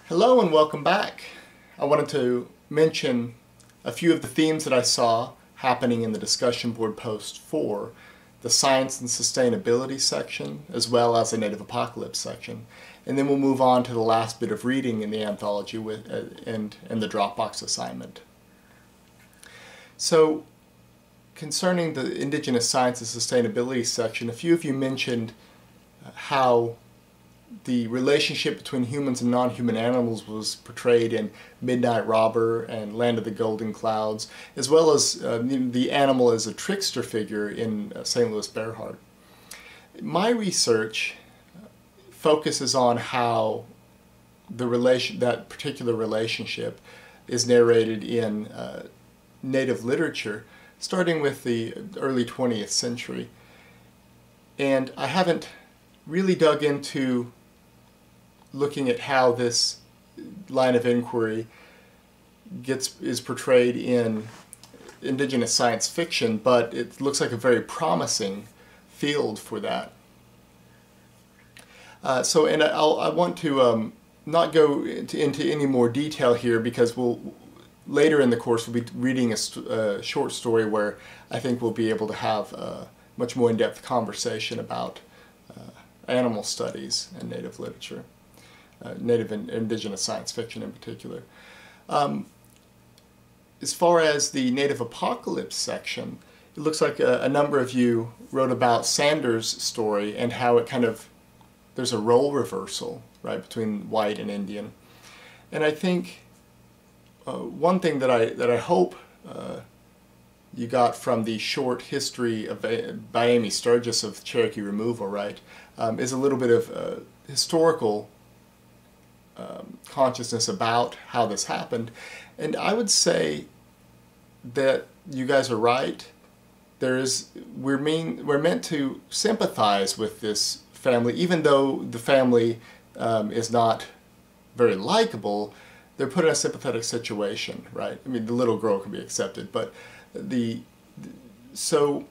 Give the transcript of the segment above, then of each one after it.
Hello and welcome back. I wanted to mention a few of the themes that I saw happening in the discussion board post for the science and sustainability section as well as the native apocalypse section. And then we'll move on to the last bit of reading in the anthology and the Dropbox assignment. So concerning the indigenous science and sustainability section, a few of you mentioned how the relationship between humans and non-human animals was portrayed in Midnight Robber and Land of the Golden Clouds, as well as the animal as a trickster figure in St. Louis Bear Heart. My research focuses on how that particular relationship is narrated in Native literature, starting with the early 20th century. And I haven't really dug into looking at how this line of inquiry is portrayed in indigenous science fiction, but it looks like a very promising field for that. I want to not go into any more detail here because later in the course we'll be reading a short story where I think we'll be able to have a much more in-depth conversation about animal studies and native literature. Native and indigenous science fiction in particular. As far as the native apocalypse section, it looks like a number of you wrote about Sanders' story and how there's a role reversal, right, between white and Indian. And I think one thing that I hope you got from the short history by Amy Sturgis of Cherokee Removal, right, is a little bit of historical consciousness about how this happened. And I would say that you guys are right. We're meant to sympathize with this family, even though the family is not very likable. They're put in a sympathetic situation, right? I mean, the little girl can be accepted, but so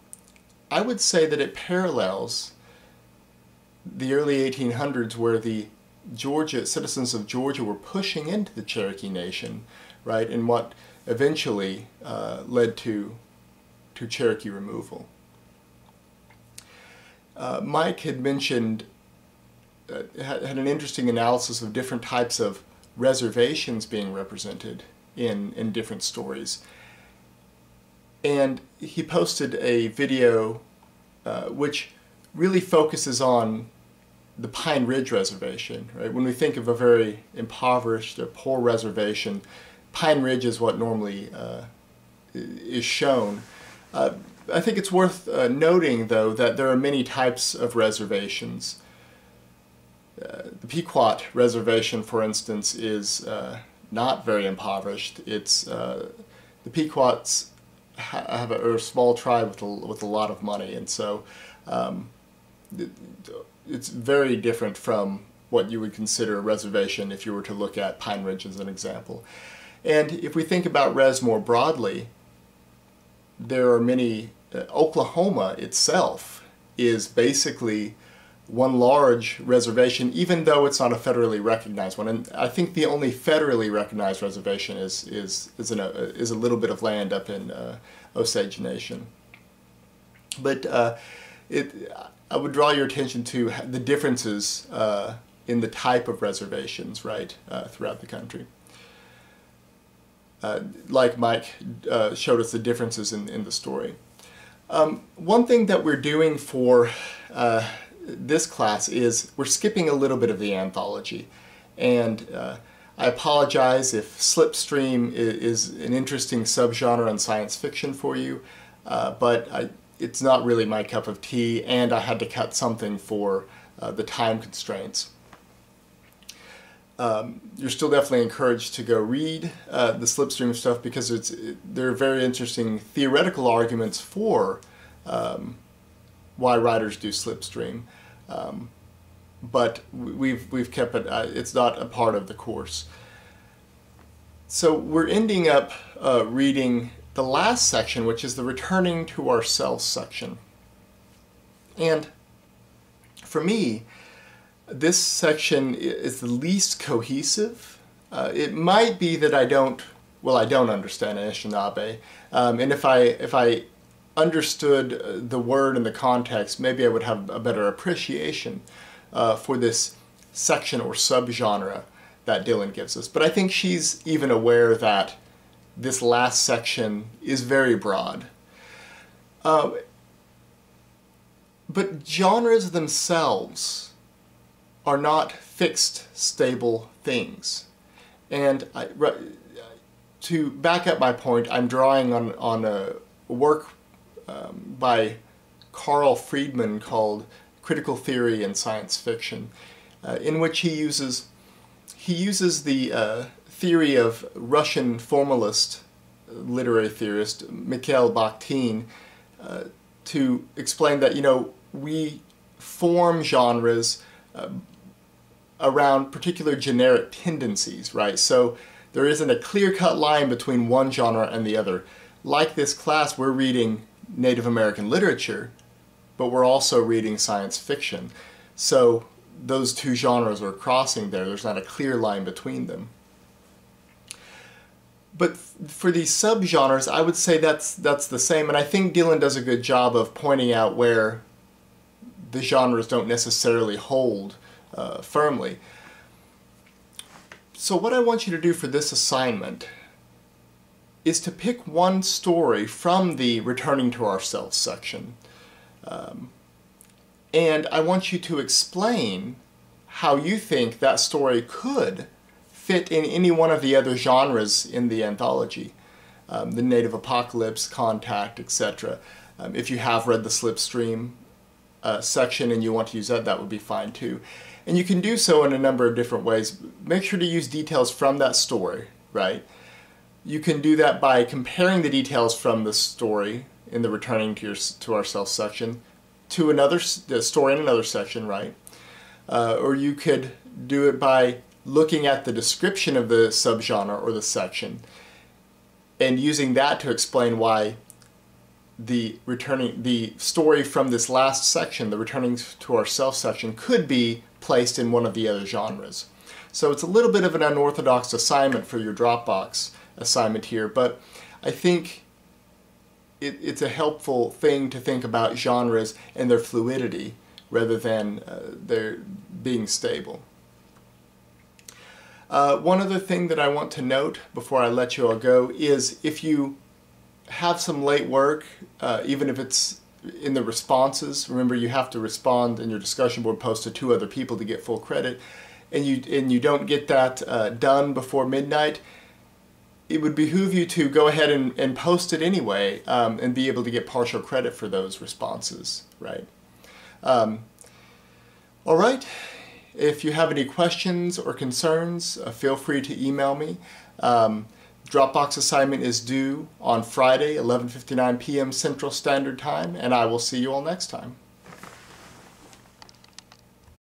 I would say that it parallels the early 1800s where the citizens of Georgia were pushing into the Cherokee Nation, right, and what eventually led to Cherokee removal. Mike had mentioned, had an interesting analysis of different types of reservations being represented in different stories. And he posted a video which really focuses on the Pine Ridge Reservation, right? When we think of a very impoverished or poor reservation, Pine Ridge is what normally is shown. I think it's worth noting, though, that there are many types of reservations. The Pequot Reservation, for instance, is not very impoverished. The Pequots are a small tribe with a lot of money, and so it's very different from what you would consider a reservation if you were to look at Pine Ridge as an example. And if we think about res more broadly, there are many. Oklahoma itself is basically one large reservation, even though it's not a federally recognized one. And I think the only federally recognized reservation is a little bit of land up in Osage Nation. But I would draw your attention to the differences in the type of reservations, right, throughout the country. Like Mike showed us the differences in the story. One thing that we're doing for this class is we're skipping a little bit of the anthology. And I apologize if Slipstream is an interesting subgenre in science fiction for you, but it's not really my cup of tea, and I had to cut something for the time constraints. You're still definitely encouraged to go read the Slipstream stuff because there are very interesting theoretical arguments for why writers do Slipstream, but we've kept it. It's not a part of the course. So we're ending up reading the last section, which is the returning to ourselves section. And for me, this section is the least cohesive It might be that I don't understand Anishinaabe, and if I understood the word and the context, maybe I would have a better appreciation for this section or subgenre that Dylan gives us. But I think she's even aware that this last section is very broad. But genres themselves are not fixed, stable things. And to back up my point, I'm drawing on a work by Carl Friedman called Critical Theory in Science Fiction, in which he uses the theory of Russian formalist literary theorist Mikhail Bakhtin to explain that, we form genres around particular generic tendencies, right? So there isn't a clear-cut line between one genre and the other. Like this class, we're reading Native American literature, but we're also reading science fiction. So those two genres are crossing there. There's not a clear line between them. But for these subgenres, I would say that's the same, and I think Dylan does a good job of pointing out where the genres don't necessarily hold firmly. So what I want you to do for this assignment is to pick one story from the Returning to Ourselves section. And I want you to explain how you think that story could fit in any one of the other genres in the anthology. The Native Apocalypse, Contact, etc. If you have read the Slipstream section and you want to use that, that would be fine too. And you can do so in a number of different ways. Make sure to use details from that story, right? You can do that by comparing the details from the story in the Returning to Ourselves section to the story in another section, right? Or you could do it by looking at the description of the subgenre or the section and using that to explain why the story from this last section, the Returning to Ourselves section, could be placed in one of the other genres. So it's a little bit of an unorthodox assignment for your Dropbox assignment here, but I think it's a helpful thing to think about genres and their fluidity rather than their being stable. One other thing that I want to note before I let you all go is if you have some late work, even if it's in the responses, remember you have to respond in your discussion board post to 2 other people to get full credit, and you don't get that done before midnight, it would behoove you to go ahead and post it anyway and be able to get partial credit for those responses, right? All right. If you have any questions or concerns, feel free to email me. Dropbox assignment is due on Friday, 11:59 p.m. Central Standard Time, and I will see you all next time.